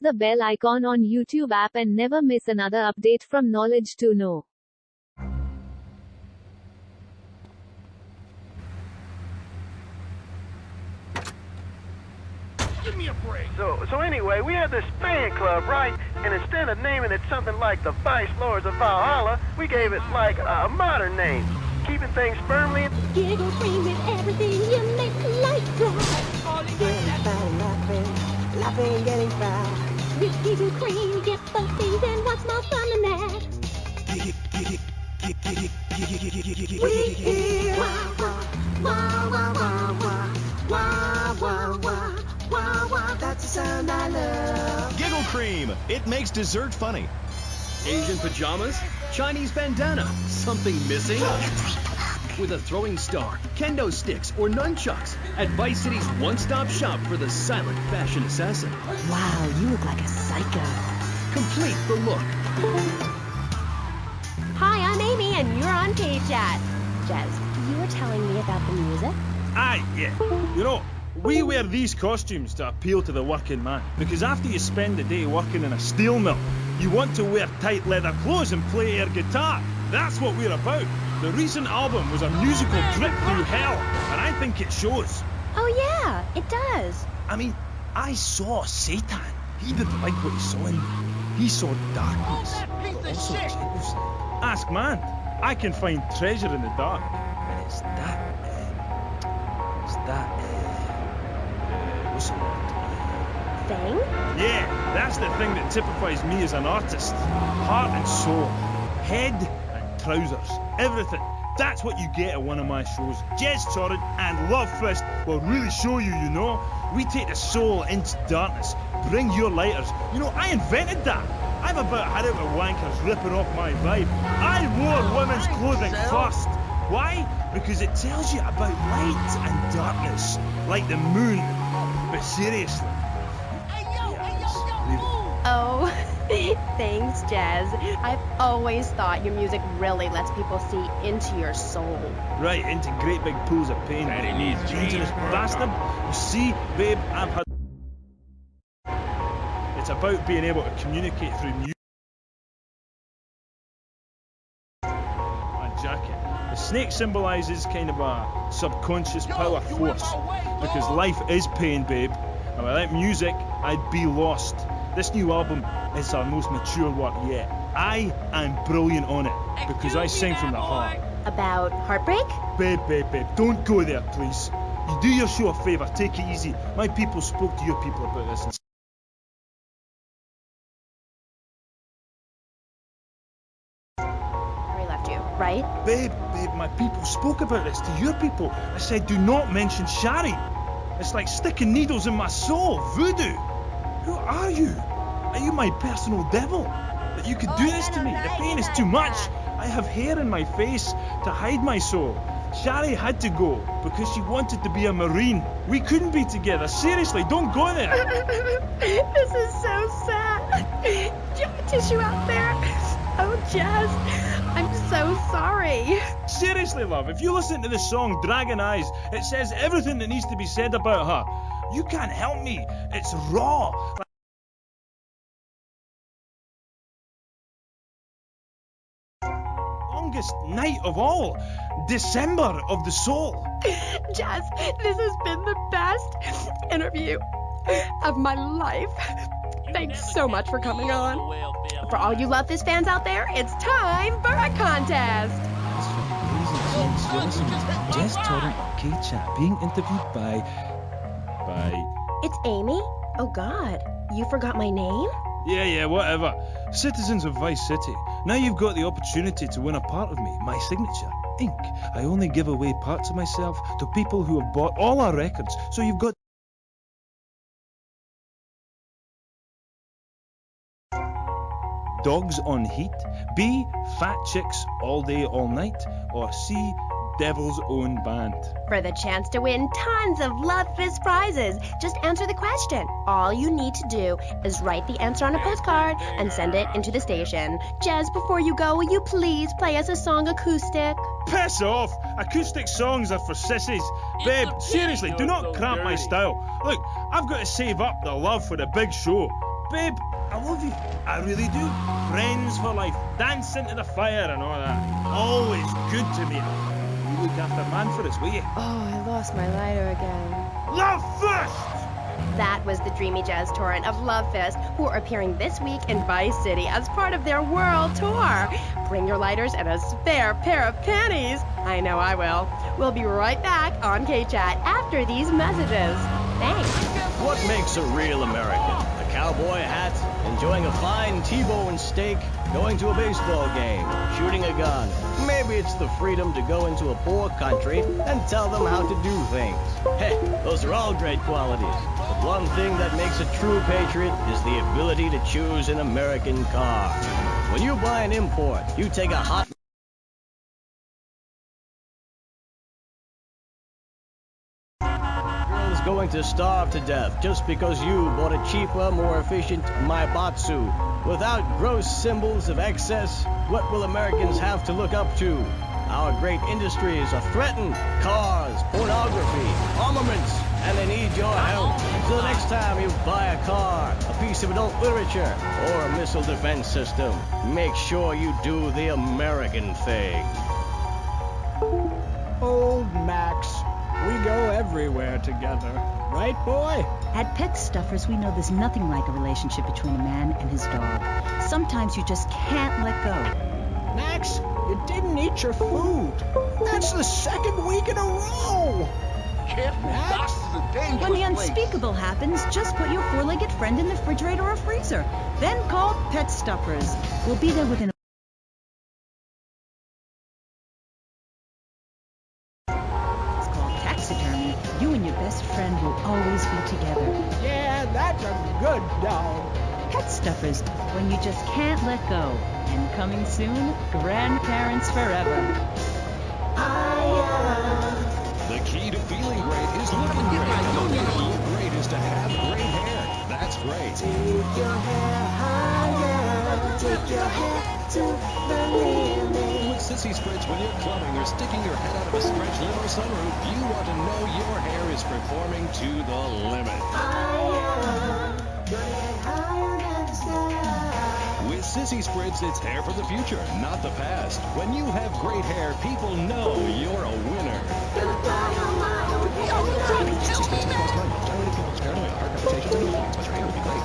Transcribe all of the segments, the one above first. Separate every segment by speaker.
Speaker 1: the bell icon on YouTube app and never miss another update from Knowledge to Know.
Speaker 2: Give me a break.
Speaker 3: So anyway, we had this fan club, right? And instead of naming it something like the Vice Lords of Valhalla, we gave it like a modern name, keeping things firmly in.
Speaker 4: Giggle, cream, and everything you make life dry.
Speaker 5: Getting fine, laughing, getting fine.
Speaker 4: With Giggle Cream, get the things and what's more fun than that? We hear wah wah wah wah wah wah wah wah wah.
Speaker 5: That's the sound I love.
Speaker 6: Giggle Cream. It makes dessert funny.
Speaker 2: Asian pajamas? Chinese bandana? Something missing? With a throwing star, kendo sticks, or nunchucks at Vice City's one-stop shop for the silent fashion assassin.
Speaker 5: Wow, you look like a psycho.
Speaker 2: Complete the look.
Speaker 7: Hi, I'm Amy, and you're on K-Chat. Jez, you were telling me about the music?
Speaker 8: Aye, yeah. You know, we wear these costumes to appeal to the working man. Because after you spend the day working in a steel mill, you want to wear tight leather clothes and play air guitar. That's what we're about. The recent album was a musical trip through hell, and I think it shows.
Speaker 7: Oh yeah, it does.
Speaker 8: I mean, I saw Satan. He didn't like what he saw in me. He saw darkness, but also jealousy. Ask man. I can find treasure in the dark, and it's that, what's the word?
Speaker 7: Thing?
Speaker 8: Yeah, that's the thing that typifies me as an artist. Heart and soul, head and trousers, everything. That's what you get at one of my shows. Jez Torrent and Love Fist will really show you, you know. We take the soul into darkness. Bring your lighters. You know, I invented that. I've about had it with wankers ripping off my vibe. I wore women's clothing first. Why? Because it tells you about light and darkness, like the moon. But seriously.
Speaker 7: Oh, thanks, Jez. I've always thought your music really lets people see into your soul.
Speaker 8: Right, into great big pools of pain.
Speaker 2: Daddy needs
Speaker 8: dangerous
Speaker 2: cheese.
Speaker 8: bastard. You see, babe, I've had... It's about being able to communicate through music. My jacket. The snake symbolises kind of a subconscious power force. Because life is pain, babe. And without music, I'd be lost. This new album is our most mature work yet. I am brilliant on it, because I sing from the heart.
Speaker 7: About heartbreak?
Speaker 8: Babe, don't go there, please. You do your show a favour, take it easy. My people spoke to your people about this.
Speaker 7: Harry left you, right?
Speaker 8: Babe, my people spoke about this to your people. I said, do not mention Shari. It's like sticking needles in my soul, voodoo. Who are you? Are you my personal devil? That you could do this to me? The pain is too much. I have hair in my face to hide my soul. Shari had to go because she wanted to be a Marine. We couldn't be together. Seriously, don't go there.
Speaker 7: This is so sad. Do you have a tissue out there? Oh, Jez, I'm so sorry.
Speaker 8: Seriously, love, if you listen to the song Dragon Eyes, it says everything that needs to be said about her. You can't help me. It's raw. Longest night of all. December of the soul.
Speaker 7: Jez, this has been the best interview of my life. Thanks so much for coming on. For all you Love This fans out there, it's time for a contest.
Speaker 8: Ladies and gents, you're listening to Jez Torrent K-Chat being interviewed by...
Speaker 7: It's Amy? Oh God, you forgot my name?
Speaker 8: Yeah, whatever. Citizens of Vice City. Now you've got the opportunity to win a part of me, my signature, ink. I only give away parts of myself to people who have bought all our records, so you've got... Dogs on Heat, B, Fat Chicks All Day All Night, or C, Devil's Own Band.
Speaker 7: For the chance to win tons of Love Fist prizes, just answer the question. All you need to do is write the answer on a postcard and send it into the station. Jez, before you go, will you please play us a song acoustic?
Speaker 8: Piss off! Acoustic songs are for sissies. Babe, seriously, do not cramp my style. Look, I've got to save up the love for the big show. Babe, I love you. I really do. Friends for life. Dance into the fire and all that. Always good to me. You look after Manfred's, will you?
Speaker 7: Oh, I lost my lighter again.
Speaker 8: Love first!
Speaker 7: That was the Dreamy Jazz Torrent of Love Fist, who are appearing this week in Vice City as part of their world tour. Bring your lighters and a spare pair of panties. I know I will. We'll be right back on K-Chat after these messages. Thanks.
Speaker 9: What makes a real American? A cowboy hat, enjoying a fine T-bone steak, going to a baseball game, shooting a gun. Maybe it's the freedom to go into a poor country and tell them how to do things. Hey, those are all great qualities. But one thing that makes a true patriot is the ability to choose an American car. When you buy an import, you take a hot going to starve to death just because you bought a cheaper, more efficient Maibatsu. Without gross symbols of excess, what will Americans have to look up to? Our great industries are threatened. Cars, pornography, armaments, and they need your help. So the next time you buy a car, a piece of adult literature, or a missile defense system, make sure you do the American thing.
Speaker 10: Old Max. We go everywhere together. Right, boy?
Speaker 5: At Pet Stuffers, we know there's nothing like a relationship between a man and his dog. Sometimes you just can't let go.
Speaker 10: Max, you didn't eat your food. That's the second week in a row. Max?
Speaker 5: When the unspeakable happens, just put your four-legged friend in the refrigerator or freezer. Then call Pet Stuffers. We'll be there within you and your best friend will always be together.
Speaker 10: Yeah, that's a good dog.
Speaker 5: Pet Stuffers, when you just can't let go. And coming soon, grandparents forever.
Speaker 6: The key to feeling great is looking great. The way to look great is to have great hair. That's great.
Speaker 4: Take your hair higher. Take your hair to the limit.
Speaker 6: With Sissy Sprids, when you're clubbing or sticking your head out of a stretch limo sunroof, you want to know your hair is performing to the limit.
Speaker 4: Higher. Get higher than the sky.
Speaker 6: With Sissy Sprids, it's hair for the future, not the past. When you have great hair, people know you're a winner. Sissy Sprids may cost money. Dilated pimples, paranoia, heart palpitations, and mood swings, but your hair will be great.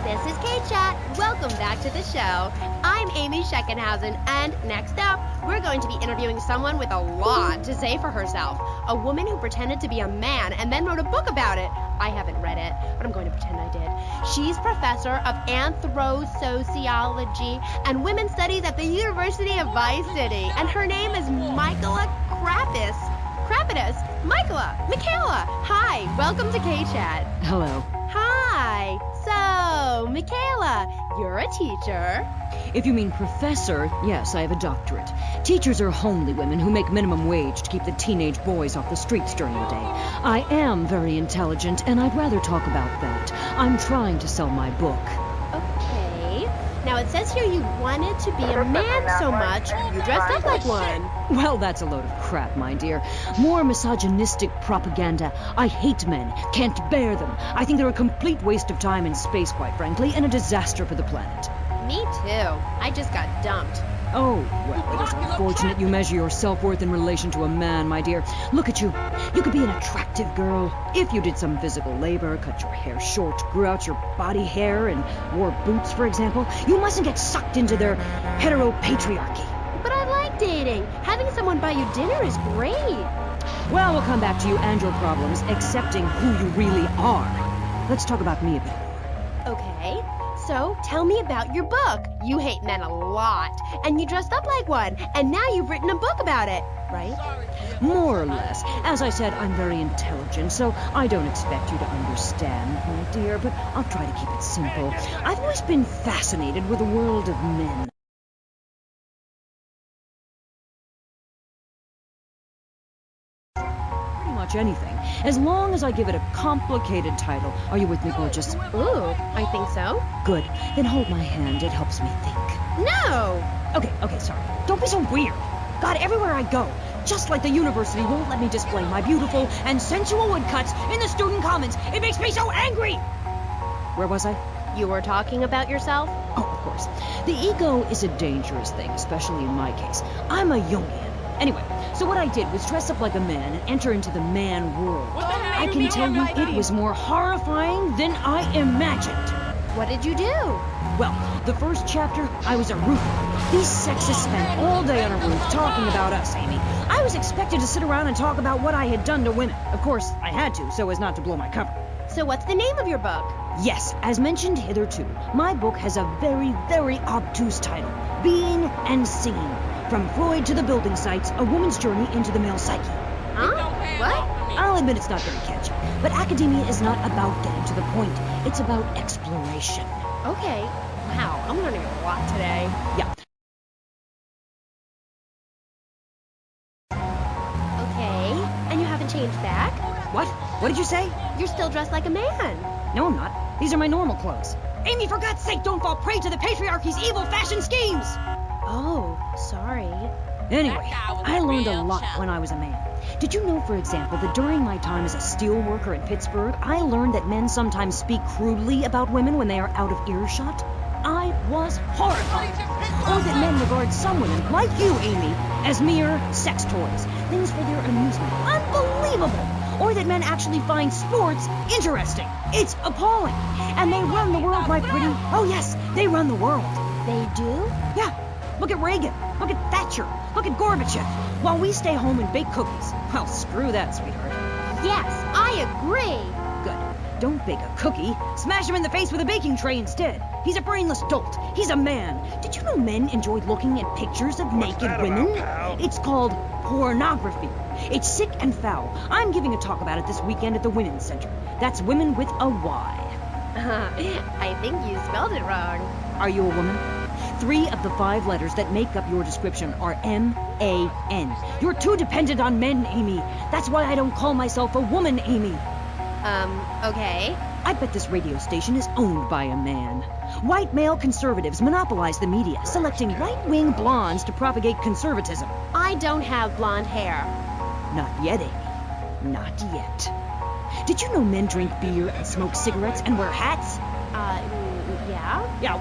Speaker 7: This is K-Chat. Welcome back to the show. I'm Amy Scheckenhausen, and next up, we're going to be interviewing someone with a lot to say for herself. A woman who pretended to be a man and then wrote a book about it. I haven't read it, but I'm going to pretend I did. She's professor of anthro-sociology and women's studies at the University of Vice City, and her name is Michaela Michaela. Hi, welcome to K-Chat.
Speaker 5: Hello.
Speaker 7: Hi. So, Michaela, you're a teacher.
Speaker 5: If you mean professor, yes, I have a doctorate. Teachers are homely women who make minimum wage to keep the teenage boys off the streets during the day. I am very intelligent, and I'd rather talk about that. I'm trying to sell my book.
Speaker 7: Okay. Now, it says here you wanted to be a man so much, you dressed up like one.
Speaker 5: Well, that's a load of crap, my dear. More misogynistic propaganda. I hate men. Can't bear them. I think they're a complete waste of time and space, quite frankly, and a disaster for the planet.
Speaker 7: Me too. I just got dumped.
Speaker 5: Oh, well, it is unfortunate you measure your self-worth in relation to a man, my dear. Look at you. You could be an attractive girl if you did some physical labor, cut your hair short, grew out your body hair, and wore boots, for example. You mustn't get sucked into their heteropatriarchy.
Speaker 7: But I like dating. Having someone buy you dinner is great.
Speaker 5: Well, we'll come back to you and your problems, accepting who you really are. Let's talk about me a bit more.
Speaker 7: Okay. So, tell me about your book. You hate men a lot, and you dressed up like one, and now you've written a book about it, right?
Speaker 5: More or less. As I said, I'm very intelligent, so I don't expect you to understand, my dear, but I'll try to keep it simple. I've always been fascinated with the world of men. Anything, as long as I give it a complicated title. Are you with me, gorgeous?
Speaker 7: Ooh, I think so.
Speaker 5: Good. Then hold my hand. It helps me think.
Speaker 7: No!
Speaker 5: Okay, sorry. Don't be so weird. God, everywhere I go, just like the university won't let me display my beautiful and sensual woodcuts in the student commons. It makes me so angry! Where was I?
Speaker 7: You were talking about yourself?
Speaker 5: Oh, of course. The ego is a dangerous thing, especially in my case. I'm a Jungian. Anyway, so what I did was dress up like a man and enter into the man world. I can tell you it was more horrifying than I imagined.
Speaker 7: What did you do?
Speaker 5: Well, the first chapter, I was a roofer. These sexists spent all day on a roof talking about us, Amy. I was expected to sit around and talk about what I had done to women. Of course, I had to, so as not to blow my cover.
Speaker 7: So what's the name of your book?
Speaker 5: Yes, as mentioned hitherto, my book has a very, very obtuse title. Being and Singing. From Freud to the building sites, a woman's journey into the male psyche.
Speaker 7: Huh? What?
Speaker 5: I'll admit it's not very catchy, but academia is not about getting to the point. It's about exploration.
Speaker 7: Okay. Wow, I'm learning a lot today.
Speaker 5: Yeah.
Speaker 7: Okay, and you haven't changed back?
Speaker 5: What? What did you say?
Speaker 7: You're still dressed like a man.
Speaker 5: No, I'm not. These are my normal clothes. Amy, for God's sake, don't fall prey to the patriarchy's evil fashion schemes!
Speaker 7: Oh, sorry.
Speaker 5: Anyway, I learned a lot when I was a man. Did you know, for example, that during my time as a steel worker in Pittsburgh, I learned that men sometimes speak crudely about women when they are out of earshot? I was horrified. Or that men regard some women, like you, Amy, as mere sex toys, things for their amusement. Unbelievable! Or that men actually find sports interesting. It's appalling. And they run the world, my pretty. Oh yes, they run the world.
Speaker 7: They do?
Speaker 5: Yeah. Look at Reagan. Look at Thatcher. Look at Gorbachev. While we stay home and bake cookies. Well, screw that, sweetheart.
Speaker 7: Yes, I agree.
Speaker 5: Good. Don't bake a cookie. Smash him in the face with a baking tray instead. He's a brainless dolt. He's a man. Did you know men enjoy looking at pictures of naked women? It's called pornography. It's sick and foul. I'm giving a talk about it this weekend at the Women's Center. That's women with a Y.
Speaker 7: I think you spelled it wrong.
Speaker 5: Are you a woman? 3 of the 5 letters that make up your description are M-A-N. You're too dependent on men, Amy. That's why I don't call myself a woman, Amy.
Speaker 7: Okay.
Speaker 5: I bet this radio station is owned by a man. White male conservatives monopolize the media, selecting right-wing blondes to propagate conservatism.
Speaker 7: I don't have blonde hair.
Speaker 5: Not yet, Amy. Not yet. Did you know men drink beer and smoke cigarettes and wear hats?
Speaker 7: Yeah?
Speaker 5: Yeah,